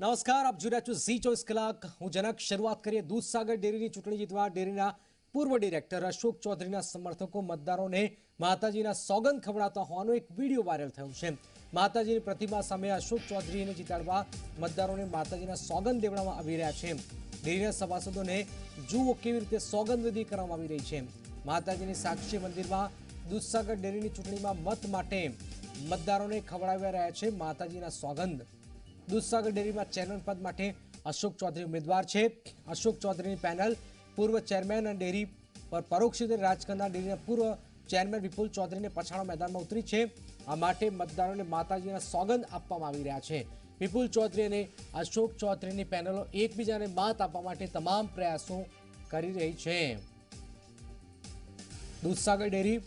નમસ્કાર, આપ જોઈ રહ્યા છો ઝી 24 કલાક। હું જનક। શરૂઆત કરીએ દૂધસાગર ડેરીની ચૂંટણી જીતવા ડેરીના પૂર્વ ડિરેક્ટર અશોક ચૌધરીના સમર્થકો મતદારોને માતાજીના સોગંદ ખવડાવતા હોવાનો એક વિડીયો વાયરલ થયો છે। માતાજીની પ્રતિમા સામે અશોક ચૌધરીને જીતાડવા મતદારોને માતાજીના સોગંદ લેવડાવવામાં આવી રહ્યા છે। ડેરીના સભાસદોને જુઓ કેવી રીતે સોગંદ વિધિ કરવામાં આવી રહી છે। માતાજીની સાક્ષી મંદિરમાં દૂધસાગર ડેરીની ચૂંટણીમાં મત માટે મતદારોને ખવડાવી રહ્યા છે માતાજીના સોગંદ। દૂધસાગર ડેરીમાં ચેરમેન પદ માટે અશોક ચૌધરી ઉમેદવાર છે। અશોક ચૌધરીની પેનલ પૂર્વ ચેરમેન અને ડેરી પર પરોક્ષ રીતે રાજ કરનાર ડેરીના પૂર્વ ચેરમેન વિપુલ ચૌધરીને પછાડવા મેદાનમાં ઉતરી છે। આ માટે મતદારોને માતાજીના સોગંદ આપવામાં આવી રહ્યા છે। વિપુલ ચૌધરી અને અશોક ચૌધરીની પેનલો એકબીજાને માત આપવા માટે તમામ પ્રયાસો કરી રહી છે। દૂધસાગર ડેરી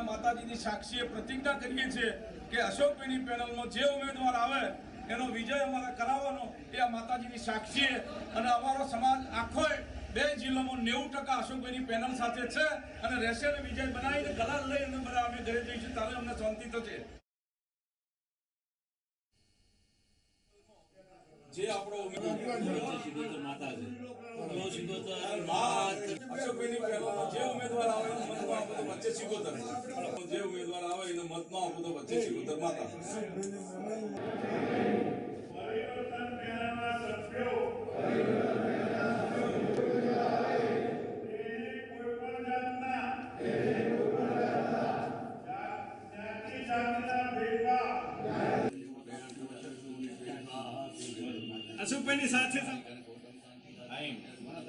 માતાજીની સાક્ષીએ પ્રતિજ્ઞા કરીએ છીએ કે અશોકભાઈની પેનલમાં જે ઉમેદવાર આવે એનો વિજય અમારે કરાવવાનો એ આ માતાજીની સાક્ષીએ અને અમારો સમાજ આખો 2 જિલ્લામાં 90% અશોકભાઈની પેનલ સાથે છે અને રહેશે અને વિજય બનાવીને ગલાલ લઈને બધા અમે ઘરે જઈશું ત્યારે અમને શાંતિ થશે। જે આપણો માતા છે અશોકભાઈની પેનલમાં જે ઉમેદવાર આવે એનો મતમાં આપો તો વચ્ચે સિકોતર જે ઉમેદવાર આવે એનો મતમાં આપો તો વચ્ચે સિકોતર માતા। અશોકભાઈની સાથે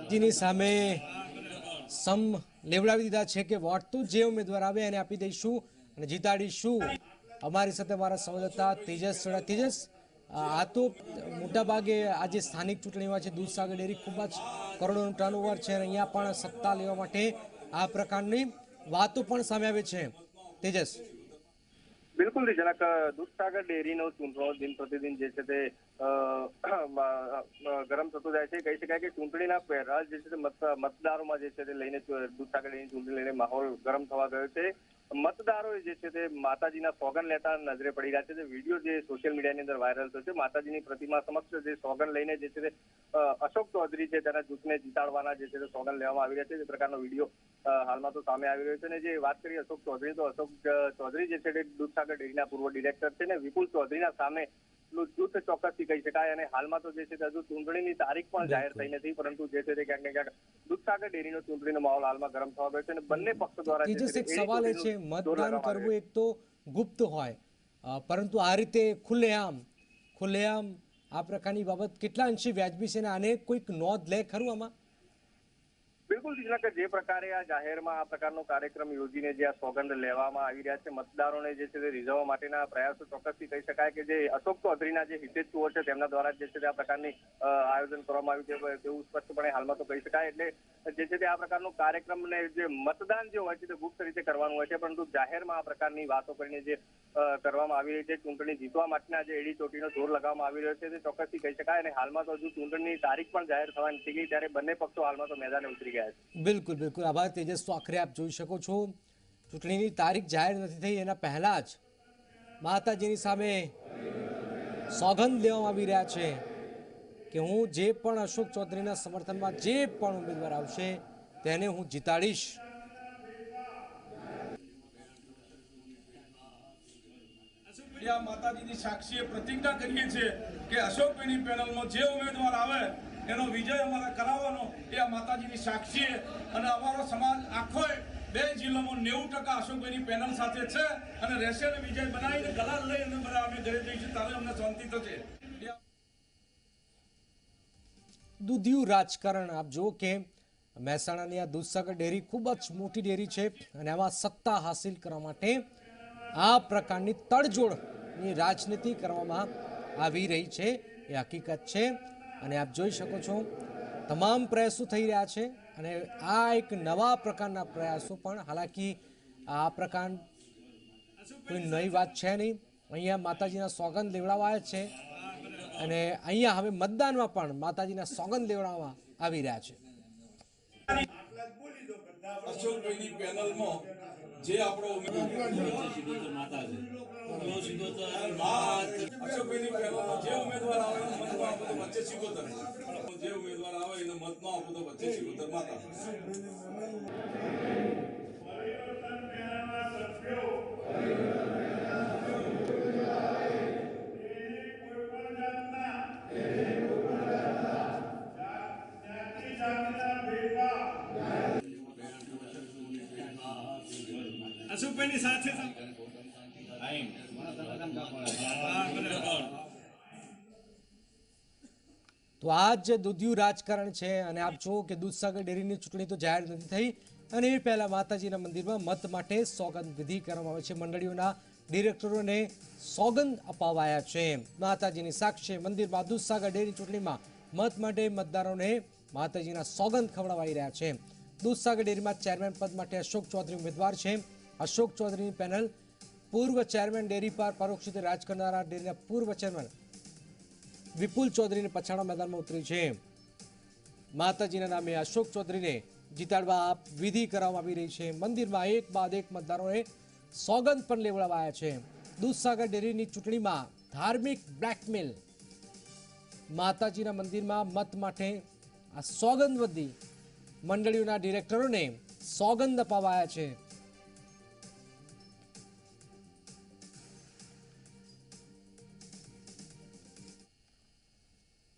જીની સામે સમ લેવડાવી દીધા છે કે વોટ તો જે ઉમેદવાર આવે એને આપી દઈશું અને જીતાડીશું। અમારી સાથે મારા સંવાદદાતા તેજસ સોડા। તેજસ, આ તો મોટાભાગે આજે સ્થાનિક ચૂંટણીમાં છે દૂધસાગર ડેરી ખૂબ જ કરોડોનું ટર્નઓવર છે અને અહીંયા પણ સત્તા લેવા માટે આ પ્રકારની વાતો પણ સામે આવે છે। તેજસ, બિલકુલ જનક, દૂધસાગર ડેરીનો ચૂંટણો દિન પ્રતિદિન જે છે તે ગરમ થતો જાય છે। કહી શકાય કે ચૂંટણીના પહેલા જે છે તે મતદારોમાં જે છે તે લઈને દૂધસાગર ડેરીની ચૂંટણી લઈને માહોલ ગરમ થવા ગયો છે। મતદારો જે છે તે માતાજીના સોગંદ લેતા નજરે પડી રહ્યા છે। વિડીયો જે સોશિયલ મીડિયાની અંદર વાયરલ થયો છે, માતાજીની પ્રતિમા સમક્ષ જે સોગંદ લઈને જે છે તે અશોક ચૌધરી છે તેના જૂથને જીતાડવાના જે છે તે સોગંદ લેવામાં આવી રહ્યા છે। તે પ્રકારનો વિડીયો હાલમાં તો સામે આવી રહ્યો છે અને જે વાત કરીએ અશોક ચૌધરી, તો અશોક ચૌધરી જે છે તે દૂધસાગર ડેરીના પૂર્વ ડિરેક્ટર છે ને વિપુલ ચૌધરીના સામે જૂથ ચોક્કસથી કહી શકાય અને હાલમાં તો જે છે તે હજુ ચૂંટણીની તારીખ પણ જાહેર થઈ નથી, પરંતુ જે છે તે ક્યાંક ને ક્યાંક દૂધસાગર ડેરીનો ચૂંટણીનો માહોલ હાલમાં ગરમ થવા ગયો છે અને બંને પક્ષ દ્વારા તેજસ, એક સવાલ એ છે મતદાન કરવું એક તો ગુપ્ત હોય, પરંતુ આ રીતે ખુલ્લેઆમ આ પ્રકારની બાબત કેટલા અંશે વ્યાજબી છે અને આને કોઈક નોંધ લે ખરું આમાં? બિલકુલ જે પ્રકારે આ જાહેરમાં આ પ્રકારનો કાર્યક્રમ યોજીને જે આ સોગંદ લેવામાં આવી રહ્યા છે, મતદારોને જે છે તે રીઝવવા માટેના પ્રયાસો ચોક્કસથી કહી શકાય કે જે અશોક ચૌધરીના જે હિતેચ્છુઓ છે તેમના દ્વારા જે છે તે આ પ્રકારની આયોજન કરવામાં આવ્યું છે તેવું સ્પષ્ટપણે હાલમાં તો કહી શકાય। એટલે જે છે તે આ પ્રકારનો કાર્યક્રમને જે મતદાન જે હોય છે તે ગુપ્ત રીતે કરવાનું હોય છે, પરંતુ જાહેરમાં આ પ્રકારની વાતો કરીને જે કરવામાં આવી રહી છે ચૂંટણી જીતવા માટેના જે એડી ચોટીનો જોર લગાવવામાં આવી રહ્યો છે તે ચોક્કસથી કહી શકાય। અને હાલમાં તો હજુ ચૂંટણીની તારીખ પણ જાહેર થવાની નથી ગઈ ત્યારે બંને પક્ષો હાલમાં તો મેદાને ઉતરી ગયા છે। બિલકુલ બિલકુલ, આભાર તેજસ। તો આખરે આપ જોઈ શકો છો ચૂંટણીની તારીખ જાહેર નથી થઈ એના પહેલા જ માતાજીની સામે સોગંદ લેવામાં આવી રહ્યા છે કે હું જે પણ અશોક ચૌધરીના સમર્થનમાં જે પણ ઉમેદવાર આવશે તેને હું જીતાડીશ। માતાજીની સાક્ષીએ પ્રતિજ્ઞા કરીએ છીએ કે અશોકભાઈની પેનલમાં જે ઉમેદવાર આવે એનો વિજય અમારે કરાવવાનો એ આ માતાજીની સાક્ષીએ અને અમારો સમાજ આખો 2 જિલ્લામાં 90% અશોકભાઈની પેનલ સાથે છે અને રહેશે અને વિજય બનાવીને ગલાલ લઈને બધા અમે ઘરે જઈશું ત્યારે અમને શાંતિ થશે। દૂધિયું રાજકારણ આપ જુઓ કે મહેસાણાની આ દૂધસાગર ડેરી ખૂબ જ મોટી ડેરી છે અને આમાં સત્તા હાસિલ કરવા માટે આ પ્રકારની તડજોડની રાજનીતિ કરવામાં આવી રહી છે એ હકીકત છે અને આપ જોઈ શકો છો તમામ પ્રયાસો થઈ રહ્યા છે અને આ એક નવા પ્રકારના પ્રયાસો પણ, હાલાકી આ પ્રકાર કોઈ નવી વાત છે નહીં। અહીંયા માતાજીના સોગંદ લેવડાવાયા છે અને અહીંયા હવે મતદાનમાં પણ માતાજીના સોગંદ લેવડાવવામાં આવી રહ્યા છે। અશોકભાઈની પેનલમાં જે આપણો અશોકભાઈની પેનલમાં જે ઉમેદવાર આવે એનો મતમાં આપો તો વચ્ચે સિકોતર, જે ઉમેદવાર આવે એનો મતમાં આપો તો વચ્ચે સિકોતર માતા. અશોકભાઈની સાથે તો આ જ દૂધિયું રાજકારણ છે અને આપ જુઓ કે દૂધસાગર ડેરીની ચૂંટણી તો જાહેર નથી થઈ અને એ પહેલા માતાજીના મંદિરમાં મત માટે સોગંદ વિધિ કરવામાં આવે છે. મંડળીઓના ડિરેક્ટરોને સોગંદ અપાવાયા છે. માતાજીની સાક્ષી મંદિરમાં દૂધસાગર ડેરી ચૂંટણીમાં મત માટે મતદારોને માતાજીના સોગંદ ખવડાવાઈ રહ્યા છે. દૂધસાગર ડેરીમાં ચેરમેન પદ માટે અશોક ચૌધરી ઉમેદવાર છે. અશોક ચૌધરીની પેનલ પૂર્વ ચેરમેન ડેરી પર પરોક્ષ રીતે રાજ કરનારા ડેરીના પૂર્વ ચેરમેન વિપુલ ચૌધરીને પછાડા મેદાનમાં ઉતરી છે. માતાજીના નામે અશોક ચૌધરીને જીતાડવા વિધિ કરવામાં આવી રહી છે. મંદિરમાં એક બાદ એક મતદારોને સોગંદ પણ લેવડાવાયા છે. દૂધસાગર ડેરીની ચૂંટણીમાં ધાર્મિક બ્લેકમેલ, માતાજીના મંદિરમાં મત માટે આ સોગંદ વિધિ, મંડળીઓના ડિરેક્ટરોને સોગંદ અપાવાયા છે.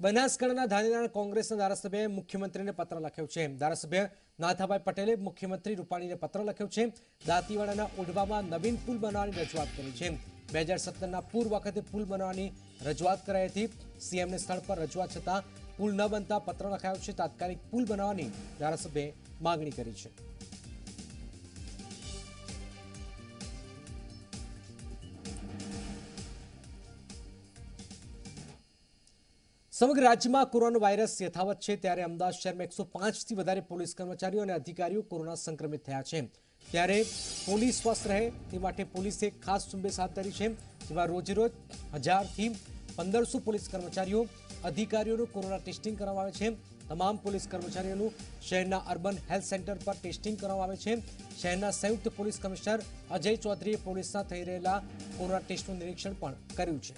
બનાસકાંઠાના ધાનેરાના કોંગ્રેસના ધારાસભ્યએ મુખ્યમંત્રીને પત્ર લખ્યો છે. ધારાસભ્ય નાથાભાઈ પટેલે મુખ્યમંત્રી રૂપાણીને પત્ર લખ્યો છે. દાંતીવાડાના ઓઢવામાં નવીન પુલ બનાવવાની રજૂઆત કરી છે. 2017ના પૂર વખતે પુલ બનાવવાની રજૂઆત કરાઈ હતી. સીએમને સ્થળ પર રજૂઆત છતાં પુલ ન બનતા પત્ર લખાયો છે. તાત્કાલિક પુલ બનાવવાની ધારાસભ્યએ માંગણી કરી છે. સમગ્ર રાજ્યમાં કોરોના વાયરસ યથાવત છે ત્યારે અમદાવાદ શહેરમાં 105થી વધારે પોલીસ કર્મચારીઓ અને અધિકારીઓ કોરોના સંક્રમિત થયા છે. ત્યારે પોલીસ સ્વસ્થ રહે તે માટે પોલીસે ખાસ ઝુંબેશ હાથ ધરી છે. જેમાં રોજેરોજ 1000થી 1500 પોલીસ કર્મચારીઓ અધિકારીઓનું કોરોના ટેસ્ટિંગ કરવામાં આવે છે. તમામ પોલીસ કર્મચારીઓનું શહેરના અર્બન હેલ્થ સેન્ટર પર ટેસ્ટિંગ કરવામાં આવે છે. શહેરના સંયુક્ત પોલીસ કમિશનર અજય ચૌધરીએ પોલીસના થઈ રહેલા કોરોના ટેસ્ટનું નિરીક્ષણ પણ કર્યું છે.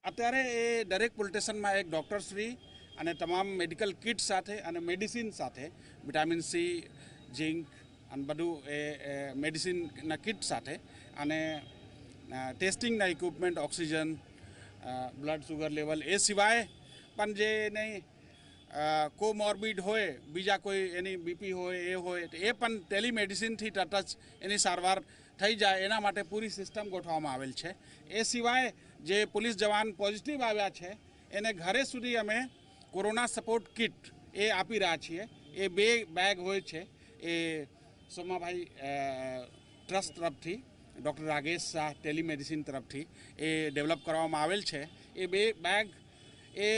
અત્યારે એ દરેક પોલીસ સ્ટેશનમાં એક ડૉક્ટરશ્રી અને તમામ મેડિકલ કિટ સાથે અને મેડિસિન સાથે વિટામિન સી, ઝીંક અને બધું એ મેડિસિનના કિટ સાથે અને ટેસ્ટિંગના equipment, oxygen, blood sugar level, એ સિવાય પણ જે નહીં કોમોર્બિડ હોય, બીજા કોઈ એની બીપી હોય એ પણ ટેલિમેડિસિનથી તરત જ એની સારવાર થઈ જાય એના માટે પૂરી સિસ્ટમ ગોઠવવામાં આવેલ છે. એ સિવાય જે પોલીસ જવાન પોઝિટિવ આવ્યા છે એને ઘરે સુધી અમે કોરોના સપોર્ટ કિટ એ આપી રહ્યા છીએ. એ 2 બેગ હોય છે એ સોમાભાઈ ટ્રસ્ટ તરફથી, ડૉક્ટર રાગેશ શાહ ટેલિમેડિસિન તરફથી એ ડેવલપ કરવામાં આવેલ છે. એ 2 બેગ એ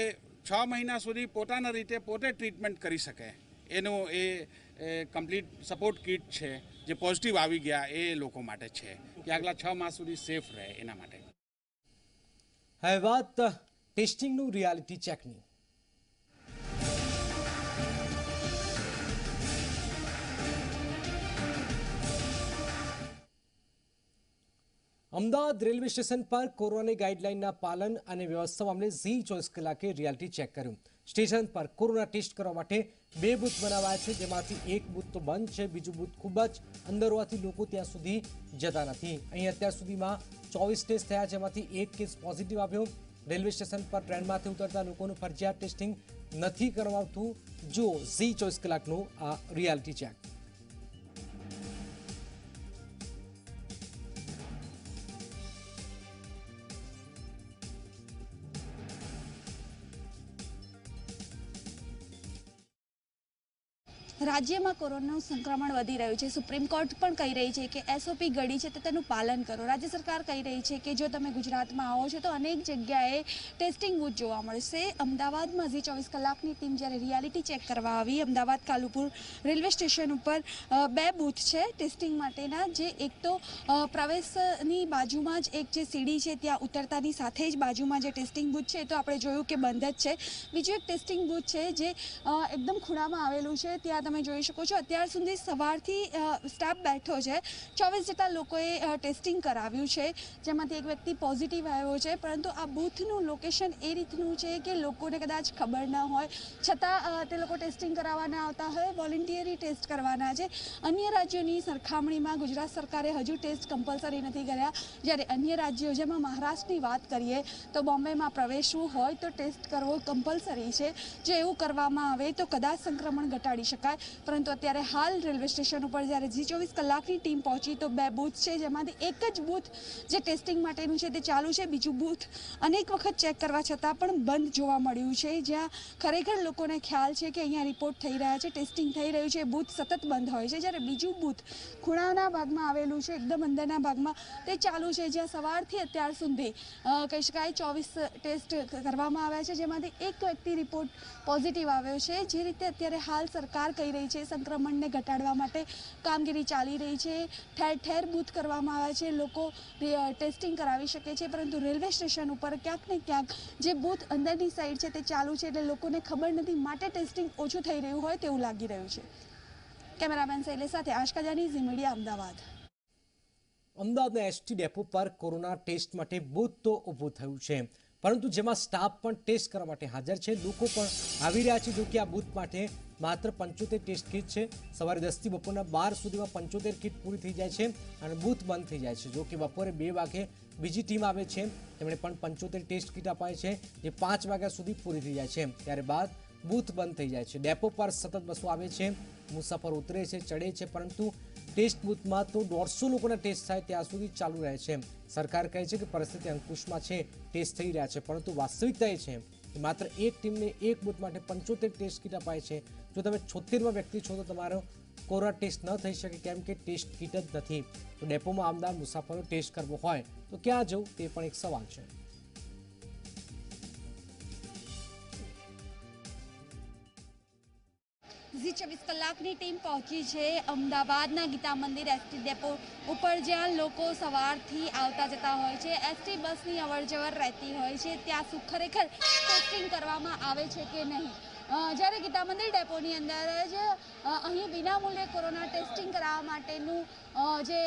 6 મહિના સુધી પોતાના રીતે પોતે ટ્રીટમેન્ટ કરી શકે એનું એ કમ્પ્લીટ સપોર્ટ કિટ છે. જે પોઝિટિવ આવી ગયા એ લોકો માટે છે કે આગલા 6 માસ સુધી સેફ રહે એના માટે. હવે વાત ટેસ્ટિંગનું રિયાલિટી ચેકની. અમદાવાદ રેલવે સ્ટેશન પર કોરોનાની ગાઈડલાઈનના પાલન અને વ્યવસ્થા મામલે ઝી 24 કલાકે રિયાલિટી ચેક કર્યું. સ્ટેશન પર કોરોના ટેસ્ટ કરવા માટે 2 બૂથ બનાવાયા છે, જેમાંથી એક બૂથ તો બંધ છે, બીજું બૂથ ખૂબ જ અંદર હોવાથી લોકો ત્યાં સુધી જતા નથી. અહીં અત્યાર સુધીમાં 24 ટેસ્ટ થયા, જેમાંથી 1 કેસ પોઝિટિવ આવ્યો. રેલવે સ્ટેશન પર ટ્રેનમાંથી ઉતરતા લોકોનું ફરજિયાત ટેસ્ટિંગ નથી કરવાતું. જુઓ ઝી 24 કલાકનું આ રિયાલિટી ચેક. રાજ્યમાં કોરોનાનું સંક્રમણ વધી રહ્યું છે. સુપ્રીમ કોર્ટ પણ કહી રહી છે કે એસઓપી ઘડી છે તો તેનું પાલન કરો. રાજ્ય સરકાર કહી રહી છે કે જો તમે ગુજરાતમાં આવો છો તો અનેક જગ્યાએ ટેસ્ટિંગ બૂથ જોવા મળશે. અમદાવાદમાં હજી 24 કલાકની ટીમ જ્યારે રિયાલિટી ચેક કરવા આવી, અમદાવાદ કાલુપુર રેલવે સ્ટેશન ઉપર 2 બૂથ છે ટેસ્ટિંગ માટેના. જે એક તો પ્રવેશની બાજુમાં જ એક જે સીડી છે ત્યાં ઉતરતાની સાથે જ બાજુમાં જે ટેસ્ટિંગ બૂથ છે તો આપણે જોયું કે બંધ જ છે. બીજું એક ટેસ્ટિંગ બૂથ છે જે એકદમ ખૂણામાં આવેલું છે. ત્યાં તમે જોઈ શકો છો અત્યાર સુધી સવારથી સ્ટાફ બેઠો છે. 24 જેટલા લોકોએ ટેસ્ટિંગ કરાવ્યું છે, જેમાંથી એક વ્યક્તિ પોઝિટિવ આવ્યો છે. પરંતુ આ બૂથનું લોકેશન એ રીતનું છે કે લોકોને કદાચ ખબર ન હોય છતાં તે લોકો ટેસ્ટિંગ કરાવવાના આવતા હોય. વોલન્ટિયરી ટેસ્ટ કરવાના છે. અન્ય રાજ્યોની સરખામણીમાં ગુજરાત સરકારે હજુ ટેસ્ટ કમ્પલસરી નથી કર્યા. જ્યારે અન્ય રાજ્યો, જેમાં મહારાષ્ટ્રની વાત કરીએ તો બોમ્બેમાં પ્રવેશવું હોય તો ટેસ્ટ કરવો કમ્પલસરી છે. જો એવું કરવામાં આવે તો કદાચ સંક્રમણ ઘટાડી શકાય. પરંતુ અત્યારે હાલ રેલવે સ્ટેશન ઉપર જ્યારે 24 કલાકની ટીમ પહોંચી તો 2 બૂથ છે, જેમાંથી એક જ બૂથ જે ટેસ્ટિંગ માટેનું છે તે ચાલુ છે. બીજું બૂથ અનેક વખત ચેક કરવા છતાં પણ બંધ જોવા મળ્યું છે. જ્યાં ખરેખર લોકોને ખ્યાલ છે કે અહીંયા રિપોર્ટ થઈ રહ્યા છે, ટેસ્ટિંગ થઈ રહ્યું છે, બૂથ સતત બંધ હોય છે. જ્યારે બીજું બૂથ ખૂણાના ભાગમાં આવેલું છે, એકદમ અંદરના ભાગમાં, તે ચાલુ છે. જ્યાં સવારથી અત્યાર સુધી કહી શકાય 24 ટેસ્ટ કરવામાં આવ્યા છે, જેમાંથી એક વ્યક્તિ રિપોર્ટ પોઝિટિવ આવ્યો છે. જે રીતે અત્યારે હાલ સરકાર કહી રહી છે સંક્રમણને ઘટાડવા માટે કામગીરી ચાલી રહી છે. ઠેર ઠેર બૂથ કરવામાં આવ્યા છે. લોકો ટેસ્ટિંગ કરાવી શકે છે. પરંતુ રેલવે સ્ટેશન ઉપર ક્યાંક ને ક્યાંક જે બૂથ અંદરની સાઈડ છે તે ચાલુ છે, એટલે લોકોને ખબર નથી, માટે ટેસ્ટિંગ ઓછું થઈ રહ્યું હોય તેવું લાગી રહ્યું છે. કેમેરામેન શૈલેષ સાથે આશકા જાની, ઝી મીડિયા, અમદાવાદ. અમદાવાદના એસટી ડેપો પર કોરોના ટેસ્ટ માટે બૂથ તો ઊભું થયું છે, પરંતુ જેમાં સ્ટાફ પણ ટેસ્ટ કરવા માટે હાજર છે. લોકો પણ આવી રહ્યા છે. જો કે આ બૂથ માટે માત્ર 75 ટેસ્ટ કિટ છે. સવારે 10 થી બપોરના 12 સુધીમાં 75 કિટ પૂરી થઈ જાય છે અને બૂથ બંધ થઈ જાય છે. જો કે બપોરે 2 વાગે બીજી ટીમ આવે છે, તેમણે પણ 75 ટેસ્ટ કિટ અપાય છે, જે 5 વાગ્યા સુધી પૂરી થઈ જાય છે. ત્યારબાદ બૂથ બંધ થઈ જાય છે. ડેપો પર સતત બસો આવે છે, મુસાફર ઉતરે છે, ચડે છે, પરંતુ ટેસ્ટ બૂથમાં તો 150 લોકોના ટેસ્ટ થાય ત્યાં સુધી ચાલુ રહે છે. સરકાર કહે છે કે પરિસ્થિતિ અંકુશમાં છે, ટેસ્ટ થઈ રહ્યા છે, પરંતુ વાસ્તવિકતા એ છે કે માત્ર એક ટીમને એક બૂથ માટે 75 ટેસ્ટ કિટ અપાય છે. જો તમે 76માં વ્યક્તિ છો તો તમારો કોરોના ટેસ્ટ ન થઈ શકે, કેમ કે ટેસ્ટ કિટ જ નથી. તો ડેપોમાં આવનાર મુસાફરો ટેસ્ટ કરવો હોય તો ક્યાં જવું તે પણ એક સવાલ છે. ઝી 24 કલાકની ટીમ પહોંચી છે અમદાવાદના ગીતા મંદિર એસટી ડેપો ઉપર, જ્યાં લોકો સવારથી આવતા જતા હોય છે. એસટી બસની અવરજવર રહેતી હોય છે. ત્યાં શું ખરેખર ટેસ્ટિંગ કરવામાં આવે છે કે નહીં? જ્યારે ગીતા મંદિર ડેપોની અંદર જ અહીં વિનામૂલ્યે કોરોના ટેસ્ટિંગ કરાવવા માટેનું જે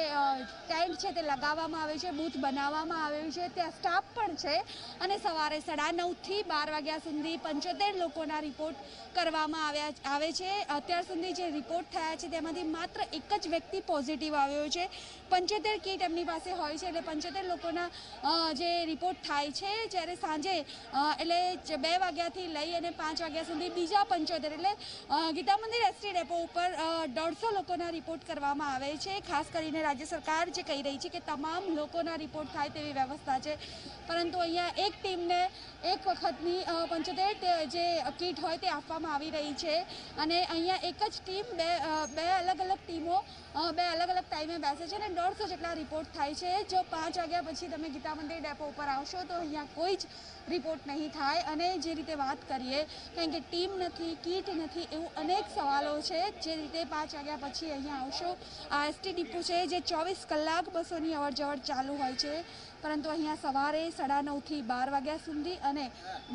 ટેન્ટ છે તે લગાવવામાં આવે છે, બૂથ બનાવવામાં આવ્યું છે. ત્યાં સ્ટાફ પણ છે અને સવારે 9:30 થી 12 વાગ્યા સુધી 75 લોકોના રિપોર્ટ કરવામાં આવે છે. અત્યાર સુધી જે રિપોર્ટ થયા છે તેમાંથી માત્ર એક જ વ્યક્તિ પોઝિટિવ આવ્યો છે. 75 કિટ એમની પાસે હોય છે, એટલે 75 લોકોના જે રિપોર્ટ થાય છે. જ્યારે સાંજે એટલે 2 વાગ્યાથી લઈ અને 5 વાગ્યા સુધી બીજા 75, એટલે ગીતા મંદિર એસટી ડેપો ઉપર 150 લોકોના રિપોર્ટ કરવામાં આવે છે. ખાસ કરીને રાજ્ય સરકાર જે કહી રહી છે કે તમામ લોકોના રિપોર્ટ થાય તેવી વ્યવસ્થા છે, પરંતુ અહીંયા એક ટીમને એક વખતની 75 જે કીટ હોય તે આપવામાં આવી રહી છે. અને અહીંયા એક જ ટીમ બે અલગ અલગ ટીમો 2 અલગ અલગ ટાઈમે બેસે છે અને 150 જેટલા રિપોર્ટ થાય છે. જો 5 વાગ્યા પછી તમે ગીતા મંદિર ડેપો ઉપર આવશો તો અહીંયા કોઈ જ રિપોર્ટ નહીં થાય. અને જે રીતે વાત કરીએ, કારણ કે ટીમ નથી, કીટ નથી, એવું અનેક સવાલો છે. જે રીતે 5 વાગ્યા પછી અહીંયા આવશો, આ એસટી ડિપો છે જે 24 કલાક બસોની અવરજવર ચાલુ હોય છે, પરંતુ અહીંયા સવારે 9:30 થી 12 વાગ્યા સુધી અને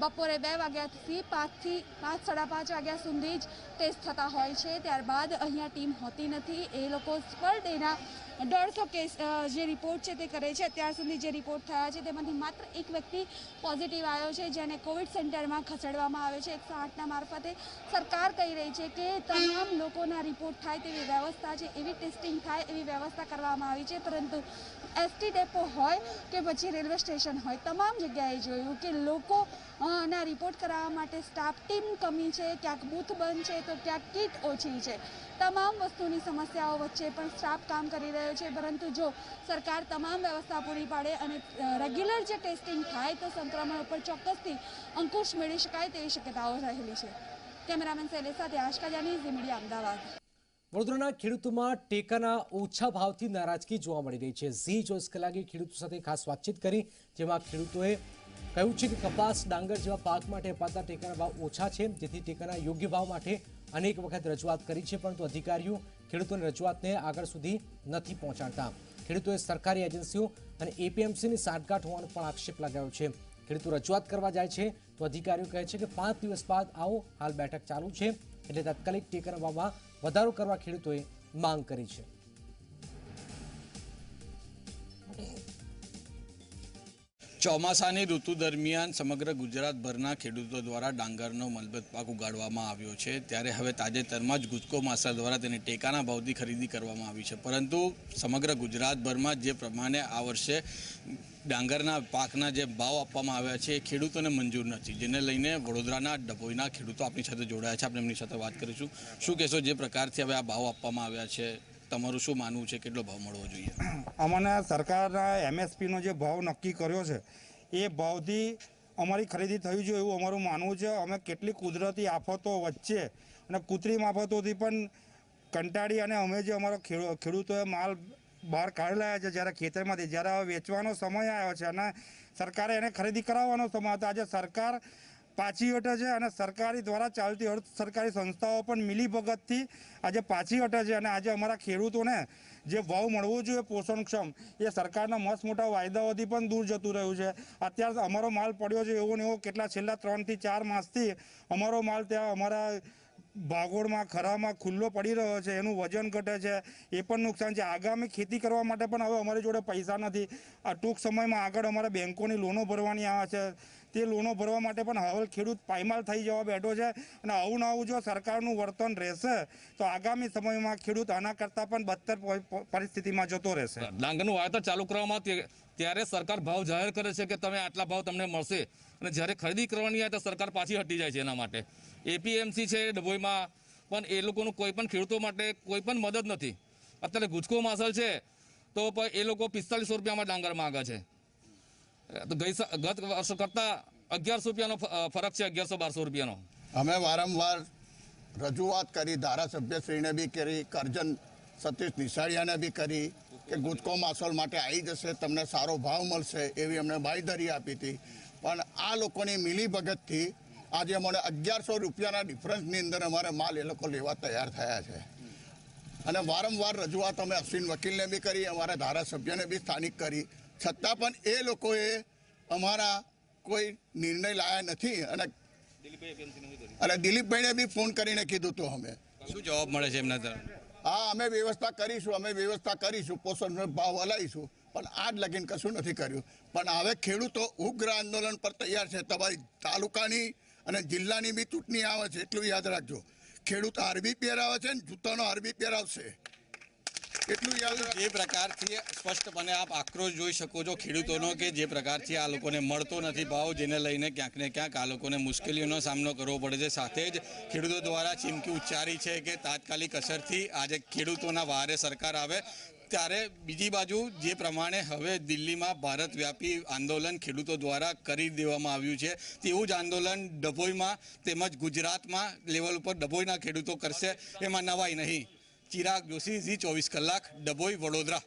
બપોરે 2 વાગ્યાથી 5 થી 5:30 વાગ્યા સુધી જ ટેસ્ટ થતા હોય છે. ત્યારબાદ અહીંયા ટીમ હોતી નથી. એ લોકો પર ડેના 150 કેસ જે રિપોર્ટ છે તે કરે છે. અત્યાર સુધી જે રિપોર્ટ થયા છે તેમાંથી માત્ર એક વ્યક્તિ પોઝિટિવ આવ્યો છે, જેને કોવિડ સેન્ટરમાં ખસેડવામાં આવે છે 108ના મારફતે. સરકાર કહી રહી છે કે તમામ લોકોના રિપોર્ટ થાય તેવી વ્યવસ્થા છે, એવી ટેસ્ટિંગ થાય એવી વ્યવસ્થા કરવામાં આવી છે. પરંતુ એસટી ડેપો હોય કે પછી રેલવે સ્ટેશન હોય, તમામ જગ્યાએ જોયું કે લોકો ના રિપોર્ટ કરાવવા માટે સ્ટાફ ટીમ કમી છે, ક્યાંક બૂથ બંધ છે તો ક્યાંક કીટ ઓછી છે. તમામ વસ્તુની સમસ્યાઓ વચ્ચે પણ સ્ટાફ કામ કરી રહ્યો છે. પરંતુ જો સરકાર તમામ વ્યવસ્થા પૂરી પાડે અને રેગ્યુલર જે ટેસ્ટિંગ થાય તો સંક્રમણ ઉપર ચોક્કસથી અંકુશ મેળવી શકાય તેવી શક્યતાઓ રહેલી છે. કેમેરામેન શૈલેષ સાથે આશકા જાની, ઝી મીડિયા, અમદાવાદ. વડોદરાના ખેડૂતોમાં ટેકાના ઓછા ભાવથી નારાજગી જોવા મળી રહી છે. ઝી 24 કલાકે ખેડૂતો સાથે ખાસ વાતચીત કરી, જેમાં ખેડૂતોએ કહ્યું છે કે કપાસ, ડાંગર જેવા પાક માટે અપાતા ટેકાના ભાવ ઓછા છે, જેથી ટેકાના યોગ્ય ભાવ માટે અનેક વખત રજૂઆત કરી છે, પરંતુ અધિકારીઓ ખેડૂતોની રજૂઆતને આગળ સુધી નથી પહોંચાડતા. ખેડૂતોએ સરકારી એજન્સીઓ અને એપીએમસીની સાંઠગાંઠ હોવાનો પણ આક્ષેપ લગાવ્યો છે. ખેડૂતો રજૂઆત કરવા જાય છે તો અધિકારીઓ કહે છે કે 5 દિવસ બાદ આવો. હાલ બેઠક ચાલુ છે, એટલે તાત્કાલિક ટેકાના ભાવમાં વધારો કરવા ખેડૂતોએ માંગ કરી છે. ચોમાસાની ઋતુ દરમિયાન સમગ્ર ગુજરાતભરના ખેડૂતો દ્વારા ડાંગરનો મલબત પાક ઉગાડવામાં આવ્યો છે, ત્યારે હવે તાજેતરમાં જ ગુજકો માસર દ્વારા તેની ટેકાના ભાવથી ખરીદી કરવામાં આવી છે. પરંતુ સમગ્ર ગુજરાતભરમાં જે પ્રમાણે આ વર્ષે ડાંગરના પાકના જે ભાવ આપવામાં આવ્યા છે એ ખેડૂતોને મંજૂર નથી, જેને લઈને વડોદરાના ડભોઈના ખેડૂતો આપણી સાથે જોડાયા છે. આપણે એમની સાથે વાત કરીશું. શું કહેશો, જે પ્રકારથી હવે આ ભાવ આપવામાં આવ્યા છે, તમારું શું માનવું છે, કેટલો ભાવ મળવો જોઈએ? અમને સરકારના એમએસપીનો જે ભાવ નક્કી કર્યો છે એ ભાવથી અમારી ખરીદી થવી જોઈએ એવું અમારું માનવું છે. અમે કેટલીક કુદરતી આફતો વચ્ચે અને કૃત્રિમ આફતોથી પણ કંટાળી અને અમે જે અમારો ખેડૂતોએ માલ બહાર કાઢી લાવ્યા છે જ્યારે ખેતરમાંથી, જ્યારે હવે વેચવાનો સમય આવ્યો છે અને સરકારે એને ખરીદી કરાવવાનો સમય હતો. આજે સરકાર પાછી હટે છે અને સરકારી દ્વારા ચાલતી અર્ધ સરકારી સંસ્થાઓ પણ મિલીભગતથી આજે પાછી હટે છે અને આજે અમારા ખેડૂતોને જે ભાવ મળવો જોઈએ પોષણક્ષમ એ સરકારના મસ્ત મોટા વાયદાઓથી પણ દૂર જતું રહ્યું છે. અત્યારે અમારો માલ પડ્યો છે એવો ને એવો કેટલા છેલ્લા 3 થી 4 માસથી અમારો માલ ત્યાં અમારા ભાગોળમાં ખરામાં ખુલ્લો પડી રહ્યો છે, એનું વજન ઘટે છે, એ પણ નુકસાન છે. આગામી ખેતી કરવા માટે પણ હવે અમારી જોડે પૈસા નથી. આ ટૂંક સમયમાં આગળ અમારે બેંકોની લોનો ભરવાની આવે છે, તે લોનો ભરવા માટે પણ હવે ખેડૂત પાયમાલ થઈ જવા બેઠો છે અને આવું ને આવું જો સરકારનું વર્તન રહેશે તો આગામી સમયમાં ખેડૂત આના કરતાં પણ બદતર પરિસ્થિતિમાં જતો રહેશે. ડાંગરનું વાવેતર ચાલુ કરવામાં ત્યારે સરકાર ભાવ જાહેર કરે છે કે તમે આટલા ભાવ તમને મળશે, અને જ્યારે ખરીદી કરવાની આવે તો સરકાર પાછી હટી જાય છે. એના માટે એપીએમસી છે ડભોઈમાં પણ એ લોકોનું કોઈ પણ ખેડૂતો માટે કોઈ પણ મદદ નથી. અત્યારે ગુજકો માસલ છે તો એ લોકો 4500 રૂપિયામાં ડાંગર માંગે છે, તો ગત વર્ષ કરતાં 1100 રૂપિયાનો ફરક છે, 1100-1200 રૂપિયાનો. અમે વારંવાર રજૂઆત કરી, ધારાસભ્યશ્રીને બી કરી, કરજણ સતીશ નિશાળિયાને બી કરી કે ગુજકો માસોલ માટે આવી જશે, તમને સારો ભાવ મળશે એવી અમને બાંયધરી આપી હતી. પણ આ લોકોની મિલીભગતથી આજે અમને 1100 રૂપિયાના ડિફરન્સની અંદર અમારે માલ એ લોકો લેવા તૈયાર થયા છે. અને વારંવાર રજૂઆત અમે અશ્વિન વકીલને બી કરી, અમારા ધારાસભ્યને બી સ્થાનિક કરી, છતાં પણ એ લોકોએ અમારા કોઈ નિર્ણય લાયા નથી. અને દિલીપભાઈને બી ફોન કરીને કીધું તો અમે શું જવાબ મળે છે એમના તરફ? હા, અમે વ્યવસ્થા કરીશું, પોષણનો ભાવ હલાવીશું, પણ આજ લગીન કશું નથી કર્યું. પણ હવે ખેડૂતો ઉગ્ર આંદોલન પર તૈયાર છે. તમારી તાલુકાની અને જિલ્લાની બી ચૂંટણી આવે છે, એટલું યાદ રાખજો. ખેડૂત આરબી પહેરાવે છે ને જૂતાનો આરબી પહેરાવશે, એટલું યાદ રાખજો. જે પ્રકારથી સ્પષ્ટપણે આપ આક્રોશ જોઈ શકો છો ખેડૂતોનો, કે જે પ્રકારથી આ લોકોને મળતો નથી ભાવ, જેને લઈને ક્યાંક ને ક્યાંક આ લોકોને મુશ્કેલીઓનો સામનો કરવો પડે છે. સાથે જ ખેડૂતો દ્વારા ચીમકી ઉચ્ચારી છે કે તાત્કાલિક અસરથી આજે ખેડૂતોના વહારે સરકાર આવે. ત્યારે બીજી બાજુ જે પ્રમાણે હવે દિલ્હીમાં ભારતવ્યાપી આંદોલન ખેડૂતો દ્વારા કરી દેવામાં આવ્યું છે, તેવું જ આંદોલન ડભોઈમાં તેમજ ગુજરાતમાં લેવલ ઉપર ડભોઈના ખેડૂતો કરશે, એમાં નવાઈ નહીં. ચિરાગ જોશી, ઝી 24 કલાક, ડભોઈ, વડોદરા.